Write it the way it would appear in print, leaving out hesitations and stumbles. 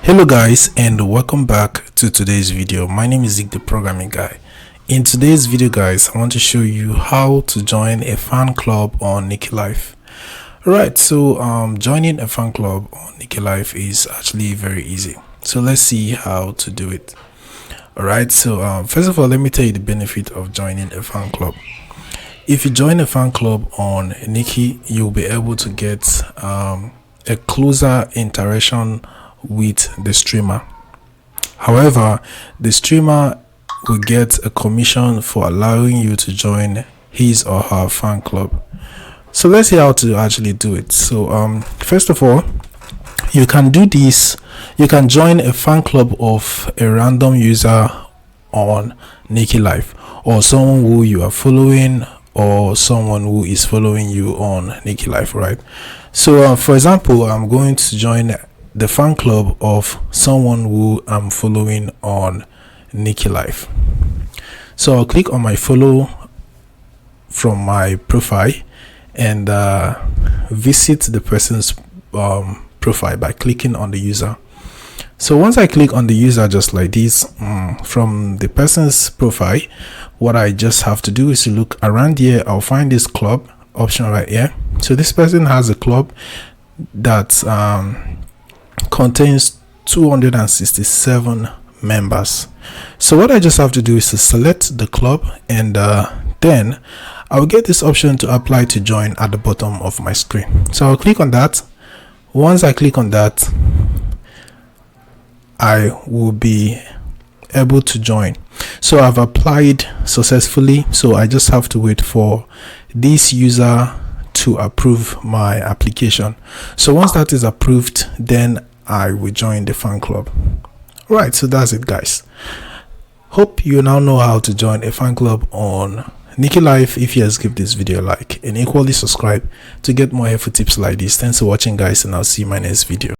Hello guys, and welcome back to today's video. My name is Zeke, the programming guy. In today's video guys, I want to show you how to join a fan club on Niki Life. Alright, so joining a fan club on Niki Life is actually very easy. So let's see how to do it. Alright, so first of all, let me tell you the benefit of joining a fan club. If you join a fan club on Niki, you'll be able to get a closer interaction with the streamer. However, the streamer will get a commission for allowing you to join his or her fan club. So let's see how to actually do it. So first of all, you can do this. You can join a fan club of a random user on Niki Life, or someone who you are following, or someone who is following you on Niki Life, right? So for example, I'm going to join the fan club of someone who I'm following on Niki Life. So I'll click on my follow from my profile and visit the person's profile by clicking on the user. So once I click on the user just like this, from the person's profile, what I just have to do is to look around here. I'll find this club option right here. So this person has a club that contains 267 members. So what I just have to do is to select the club, and then I'll get this option to apply to join at the bottom of my screen. So I'll click on that. Once I click on that, I will be able to join. So I've applied successfully, so I just have to wait for this user to approve my application. So once that is approved, then I will join the fan club. Right, so that's it guys. Hope you now know how to join a fan club on Niki Life. If yes, give this video a like and equally subscribe to get more helpful tips like this. Thanks for watching guys, and I'll see you in my next video.